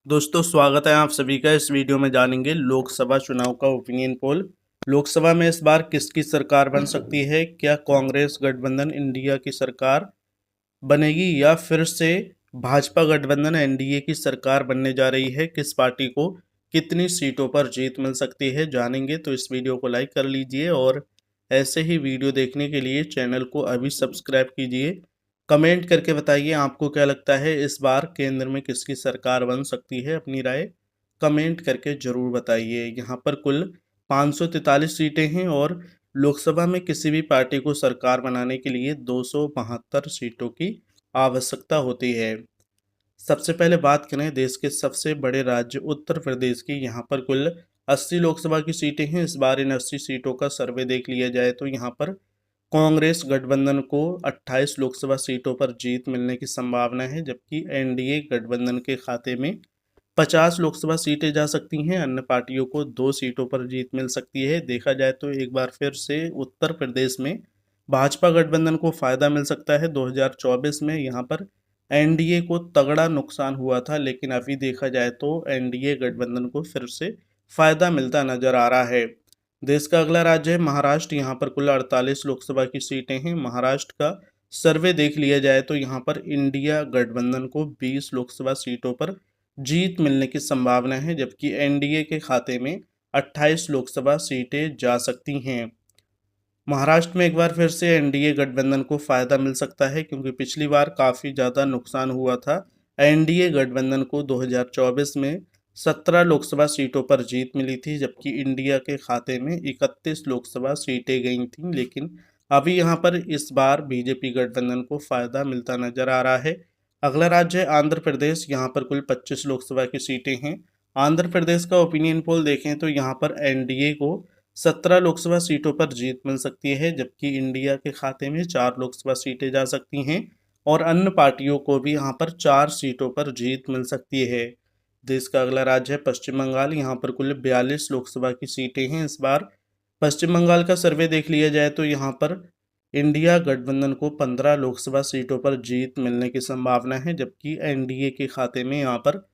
दोस्तों स्वागत है आप सभी का। इस वीडियो में जानेंगे लोकसभा चुनाव का ओपिनियन पोल। लोकसभा में इस बार किसकी सरकार बन सकती है? क्या कांग्रेस गठबंधन इंडिया की सरकार बनेगी या फिर से भाजपा गठबंधन एनडीए की सरकार बनने जा रही है? किस पार्टी को कितनी सीटों पर जीत मिल सकती है, जानेंगे। तो इस वीडियो को लाइक कर लीजिए और ऐसे ही वीडियो देखने के लिए चैनल को अभी सब्सक्राइब कीजिए। कमेंट करके बताइए आपको क्या लगता है इस बार केंद्र में किसकी सरकार बन सकती है। अपनी राय कमेंट करके जरूर बताइए। यहाँ पर कुल 543 सीटें हैं और लोकसभा में किसी भी पार्टी को सरकार बनाने के लिए 272 सीटों की आवश्यकता होती है। सबसे पहले बात करें देश के सबसे बड़े राज्य उत्तर प्रदेश की। यहाँ पर कुल 80 लोकसभा की सीटें हैं। इस बार इन 80 सीटों का सर्वे देख लिया जाए तो यहाँ पर कांग्रेस गठबंधन को 28 लोकसभा सीटों पर जीत मिलने की संभावना है, जबकि एनडीए गठबंधन के खाते में 50 लोकसभा सीटें जा सकती हैं। अन्य पार्टियों को 2 सीटों पर जीत मिल सकती है। देखा जाए तो एक बार फिर से उत्तर प्रदेश में भाजपा गठबंधन को फायदा मिल सकता है। 2024 में यहाँ पर एनडीए को तगड़ा नुकसान हुआ था, लेकिन अभी देखा जाए तो एनडीए गठबंधन को फिर से फायदा मिलता नजर आ रहा है। देश का अगला राज्य है महाराष्ट्र। यहाँ पर कुल 48 लोकसभा की सीटें हैं। महाराष्ट्र का सर्वे देख लिया जाए तो यहाँ पर इंडिया गठबंधन को 20 लोकसभा सीटों पर जीत मिलने की संभावना है, जबकि एनडीए के खाते में 28 लोकसभा सीटें जा सकती हैं। महाराष्ट्र में एक बार फिर से एनडीए गठबंधन को फायदा मिल सकता है, क्योंकि पिछली बार काफ़ी ज़्यादा नुकसान हुआ था। एनडीए गठबंधन को 2024 में 17 लोकसभा सीटों पर जीत मिली थी, जबकि इंडिया के खाते में 31 लोकसभा सीटें गई थीं। लेकिन अभी यहाँ पर इस बार बीजेपी गठबंधन को फायदा मिलता नजर आ रहा है। अगला राज्य है आंध्र प्रदेश। यहाँ पर कुल 25 लोकसभा की सीटें हैं। आंध्र प्रदेश का ओपिनियन पोल देखें तो यहाँ पर एनडीए को 17 लोकसभा सीटों पर जीत मिल सकती है, जबकि इंडिया के खाते में 4 लोकसभा सीटें जा सकती हैं और अन्य पार्टियों को भी यहाँ पर 4 सीटों पर जीत मिल सकती है। देश का अगला राज्य है पश्चिम बंगाल। यहाँ पर कुल 42 लोकसभा की सीटें हैं। इस बार पश्चिम बंगाल का सर्वे देख लिया जाए तो यहाँ पर इंडिया गठबंधन को 15 लोकसभा सीटों पर जीत मिलने की संभावना है, जबकि एनडीए के खाते में यहाँ पर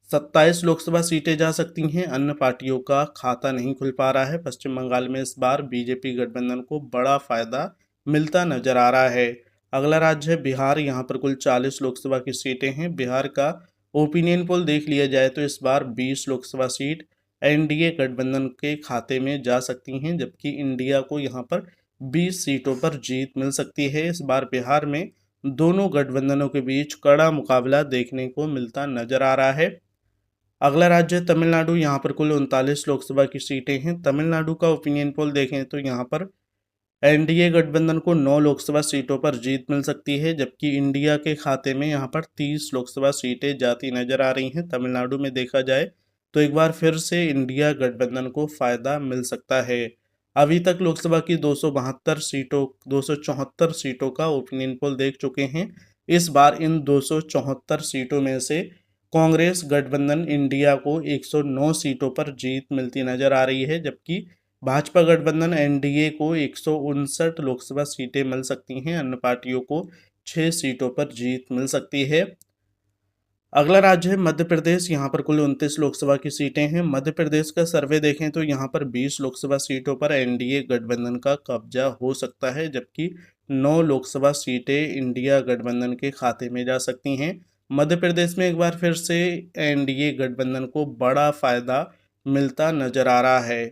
27 लोकसभा सीटें जा सकती हैं। अन्य पार्टियों का खाता नहीं खुल पा रहा है। पश्चिम बंगाल में इस बार बीजेपी गठबंधन को बड़ा फायदा मिलता नजर आ रहा है। अगला राज्य है बिहार। यहाँ पर कुल 40 लोकसभा की सीटें हैं। बिहार का ओपिनियन पोल देख लिया जाए तो इस बार 20 लोकसभा सीट एनडीए गठबंधन के खाते में जा सकती हैं, जबकि इंडिया को यहाँ पर 20 सीटों पर जीत मिल सकती है। इस बार बिहार में दोनों गठबंधनों के बीच कड़ा मुकाबला देखने को मिलता नजर आ रहा है। अगला राज्य है तमिलनाडु। यहाँ पर कुल 39 लोकसभा की सीटें हैं। तमिलनाडु का ओपिनियन पोल देखें तो यहाँ पर एनडीए गठबंधन को 9 लोकसभा सीटों पर जीत मिल सकती है, जबकि इंडिया के खाते में यहाँ पर 30 लोकसभा सीटें जाती नजर आ रही हैं। तमिलनाडु में देखा जाए तो एक बार फिर से इंडिया गठबंधन को फायदा मिल सकता है। अभी तक लोकसभा की 274 सीटों का ओपिनियन पोल देख चुके हैं। इस बार इन 274 सीटों में से कांग्रेस गठबंधन इंडिया को 109 सीटों पर जीत मिलती नजर आ रही है, जबकि भाजपा गठबंधन एनडीए को 159 लोकसभा सीटें मिल सकती हैं। अन्य पार्टियों को 6 सीटों पर जीत मिल सकती है। अगला राज्य है मध्य प्रदेश। यहाँ पर कुल 29 लोकसभा की सीटें हैं। मध्य प्रदेश का सर्वे देखें तो यहाँ पर 20 लोकसभा सीटों पर एनडीए गठबंधन का कब्जा हो सकता है, जबकि 9 लोकसभा सीटें इंडिया गठबंधन के खाते में जा सकती हैं। मध्य प्रदेश में एक बार फिर से एनडीए गठबंधन को बड़ा फायदा मिलता नजर आ रहा है।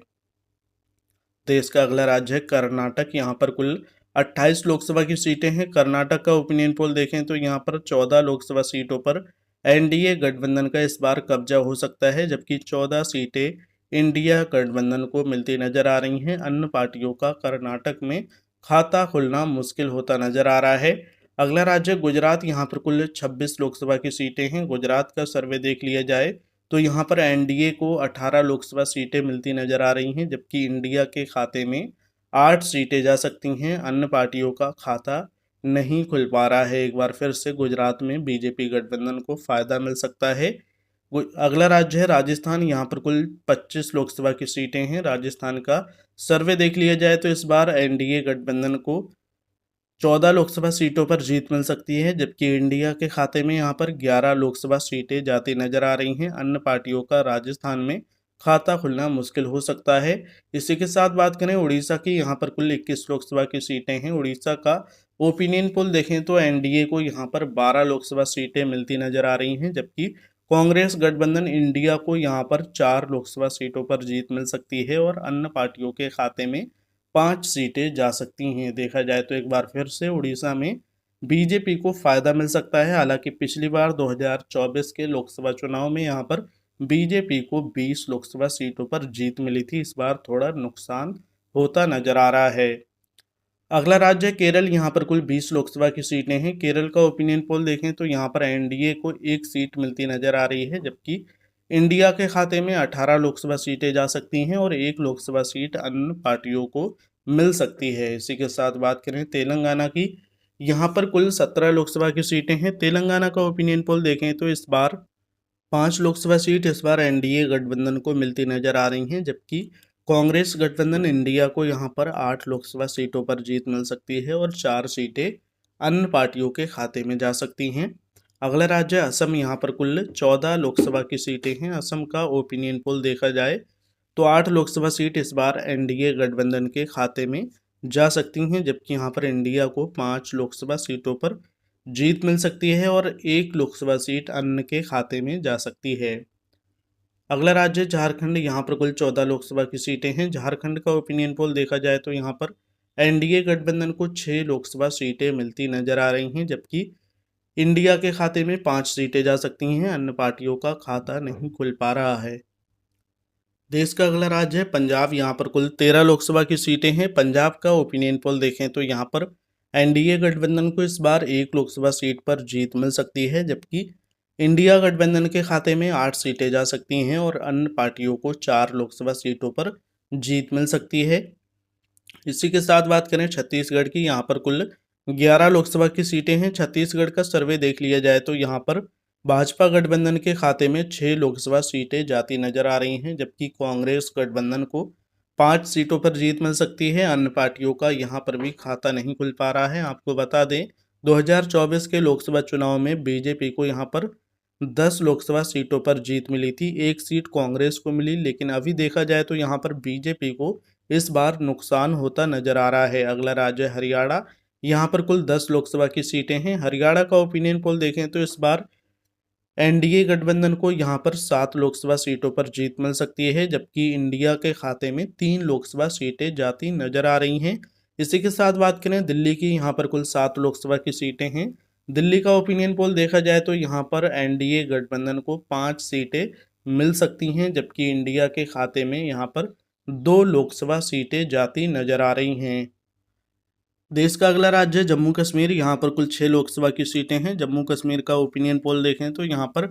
देश का अगला राज्य है कर्नाटक। यहाँ पर कुल 28 लोकसभा की सीटें हैं। कर्नाटक का ओपिनियन पोल देखें तो यहाँ पर 14 लोकसभा सीटों पर एनडीए गठबंधन का इस बार कब्जा हो सकता है, जबकि 14 सीटें इंडिया गठबंधन को मिलती नजर आ रही हैं। अन्य पार्टियों का कर्नाटक में खाता खुलना मुश्किल होता नजर आ रहा है। अगला राज्य गुजरात। यहाँ पर कुल 26 लोकसभा की सीटें हैं। गुजरात का सर्वे देख लिया जाए तो यहाँ पर एनडीए को 18 लोकसभा सीटें मिलती नजर आ रही हैं, जबकि इंडिया के खाते में 8 सीटें जा सकती हैं। अन्य पार्टियों का खाता नहीं खुल पा रहा है। एक बार फिर से गुजरात में बीजेपी गठबंधन को फायदा मिल सकता है। अगला राज्य है राजस्थान। यहाँ पर कुल 25 लोकसभा की सीटें हैं। राजस्थान का सर्वे देख लिया जाए तो इस बार एनडीए गठबंधन को 14 लोकसभा सीटों पर जीत मिल सकती है, जबकि इंडिया के खाते में यहाँ पर 11 लोकसभा सीटें जाती नजर आ रही हैं। अन्य पार्टियों का राजस्थान में खाता खुलना मुश्किल हो सकता है। इसी के साथ बात करें उड़ीसा की, यहाँ पर कुल 21 लोकसभा की सीटें हैं। उड़ीसा का ओपिनियन पोल देखें तो एनडीए को यहाँ पर 12 लोकसभा सीटें मिलती नजर आ रही हैं, जबकि कांग्रेस गठबंधन इंडिया को यहाँ पर 4 लोकसभा सीटों पर जीत मिल सकती है और अन्य पार्टियों के खाते में 5 सीटें जा सकती हैं। देखा जाए तो एक बार फिर से उड़ीसा में बीजेपी को फायदा मिल सकता है। हालांकि पिछली बार 2024 के लोकसभा चुनाव में यहाँ पर बीजेपी को 20 लोकसभा सीटों पर जीत मिली थी। इस बार थोड़ा नुकसान होता नजर आ रहा है। अगला राज्य है केरल, यहाँ पर कुल 20 लोकसभा की सीटें हैं। केरल का ओपिनियन पोल देखें तो यहाँ पर एनडीए को 1 सीट मिलती नजर आ रही है, जबकि इंडिया के खाते में 18 लोकसभा सीटें जा सकती हैं और 1 लोकसभा सीट अन्य पार्टियों को मिल सकती है। इसी के साथ बात करें तेलंगाना की, यहाँ पर कुल 17 लोकसभा की सीटें हैं। तेलंगाना का ओपिनियन पोल देखें तो इस बार 5 लोकसभा सीट इस बार एनडीए गठबंधन को मिलती नजर आ रही हैं, जबकि कांग्रेस गठबंधन इंडिया को यहां पर 8 लोकसभा सीटों पर जीत मिल सकती है और 4 सीटें अन्य पार्टियों के खाते में जा सकती हैं। अगला राज्य असम, यहाँ पर कुल 14 लोकसभा की सीटें हैं। असम का ओपिनियन पोल देखा जाए तो 8 लोकसभा सीट इस बार एनडीए गठबंधन के खाते में जा सकती हैं, जबकि यहाँ पर इंडिया को 5 लोकसभा सीटों पर जीत मिल सकती है और 1 लोकसभा सीट अन्य के खाते में जा सकती है। अगला राज्य झारखंड, यहाँ पर कुल 14 लोकसभा की सीटें हैं। झारखंड का ओपिनियन पोल देखा जाए तो यहाँ पर एनडीए गठबंधन को 6 लोकसभा सीटें मिलती नजर आ रही हैं, जबकि इंडिया के खाते में 5 सीटें जा सकती हैं। अन्य पार्टियों का खाता नहीं खुल पा रहा है। देश का अगला राज्य है पंजाब, यहाँ पर कुल 13 लोकसभा की सीटें हैं। पंजाब का ओपिनियन पोल देखें तो यहाँ पर एनडीए गठबंधन को इस बार 1 लोकसभा सीट पर जीत मिल सकती है, जबकि इंडिया गठबंधन के खाते में 8 सीटें जा सकती हैं और अन्य पार्टियों को 4 लोकसभा सीटों पर जीत मिल सकती है। इसी के साथ बात करें छत्तीसगढ़ की, यहाँ पर कुल 11 लोकसभा की सीटें हैं। छत्तीसगढ़ का सर्वे देख लिया जाए तो यहाँ पर भाजपा गठबंधन के खाते में 6 लोकसभा सीटें जाती नजर आ रही हैं, जबकि कांग्रेस गठबंधन को 5 सीटों पर जीत मिल सकती है। अन्य पार्टियों का यहाँ पर भी खाता नहीं खुल पा रहा है। आपको बता दें 2024 के लोकसभा चुनाव में बीजेपी को यहाँ पर 10 लोकसभा सीटों पर जीत मिली थी, 1 सीट कांग्रेस को मिली, लेकिन अभी देखा जाए तो यहाँ पर बीजेपी को इस बार नुकसान होता नजर आ रहा है। अगला राज्य हरियाणा, यहाँ पर कुल 10 लोकसभा की सीटें हैं। हरियाणा का ओपिनियन पोल देखें तो इस बार एनडीए गठबंधन को यहाँ पर 7 लोकसभा सीटों पर जीत मिल सकती है, जबकि इंडिया के खाते में 3 लोकसभा सीटें जाती नजर आ रही हैं। इसी के साथ बात करें दिल्ली की, यहाँ पर कुल 7 लोकसभा की सीटें हैं। दिल्ली का ओपिनियन पोल देखा जाए तो यहाँ पर एनडीए गठबंधन को 5 सीटें मिल सकती हैं, जबकि इंडिया के खाते में यहाँ पर 2 लोकसभा सीटें जाती नजर आ रही हैं। देश का अगला राज्य है जम्मू कश्मीर, यहाँ पर कुल 6 लोकसभा की सीटें हैं। जम्मू कश्मीर का ओपिनियन पोल देखें तो यहाँ पर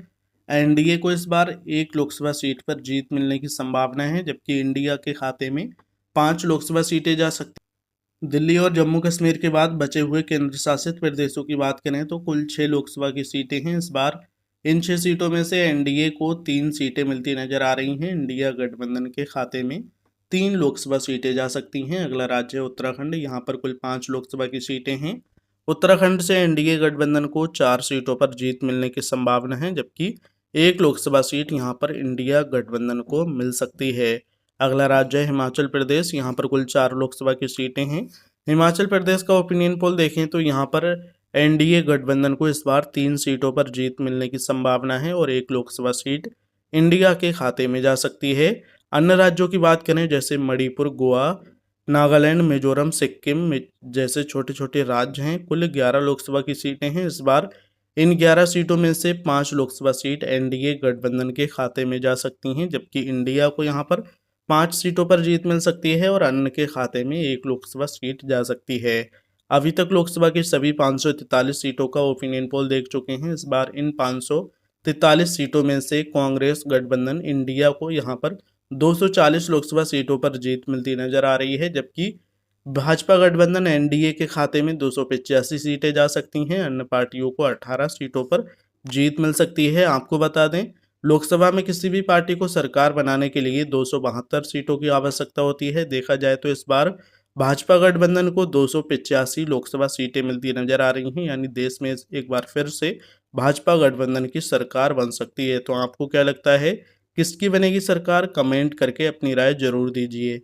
एनडीए को इस बार 1 लोकसभा सीट पर जीत मिलने की संभावना है, जबकि इंडिया के खाते में 5 लोकसभा सीटें जा सकती। दिल्ली और जम्मू कश्मीर के बाद बचे हुए केंद्र शासित प्रदेशों की बात करें तो कुल 6 लोकसभा की सीटें हैं। इस बार इन 6 सीटों में से एनडीए को 3 सीटें मिलती नजर आ रही हैं। इंडिया गठबंधन के खाते में 3 लोकसभा सीटें जा सकती हैं। अगला राज्य है उत्तराखंड, यहाँ पर कुल 5 लोकसभा की सीटें हैं। उत्तराखंड से एनडीए गठबंधन को 4 सीटों पर जीत मिलने की संभावना है, जबकि 1 लोकसभा सीट यहाँ पर इंडिया गठबंधन को मिल सकती है। अगला राज्य है हिमाचल प्रदेश, यहाँ पर कुल 4 लोकसभा की सीटें हैं। हिमाचल प्रदेश का ओपिनियन पोल देखें तो यहाँ पर एनडीए गठबंधन को इस बार 3 सीटों पर जीत मिलने की संभावना है और 1 लोकसभा सीट इंडिया के खाते में जा सकती है। अन्य राज्यों की बात करें जैसे मणिपुर, गोवा, नागालैंड, मिजोरम, सिक्किम जैसे छोटे छोटे राज्य हैं, कुल 11 लोकसभा की सीटें हैं। इस बार इन 11 सीटों में से 5 लोकसभा सीट एनडीए गठबंधन के खाते में जा सकती हैं, जबकि इंडिया को यहाँ पर 5 सीटों पर जीत मिल सकती है और अन्य के खाते में 1 लोकसभा सीट जा सकती है। अभी तक लोकसभा की सभी 543 सीटों का ओपिनियन पोल देख चुके हैं। इस बार इन 543 सीटों में से कांग्रेस गठबंधन इंडिया को यहाँ पर 240 लोकसभा सीटों पर जीत मिलती नजर आ रही है, जबकि भाजपा गठबंधन एनडीए के खाते में 285 सीटें जा सकती हैं। अन्य पार्टियों को 18 सीटों पर जीत मिल सकती है। आपको बता दें लोकसभा में किसी भी पार्टी को सरकार बनाने के लिए 272 सीटों की आवश्यकता होती है। देखा जाए तो इस बार भाजपा गठबंधन को 285 लोकसभा सीटें मिलती नजर आ रही हैं, यानी देश में एक बार फिर से भाजपा गठबंधन की सरकार बन सकती है। तो आपको क्या लगता है, किसकी बनेगी सरकार? कमेंट करके अपनी राय जरूर दीजिए।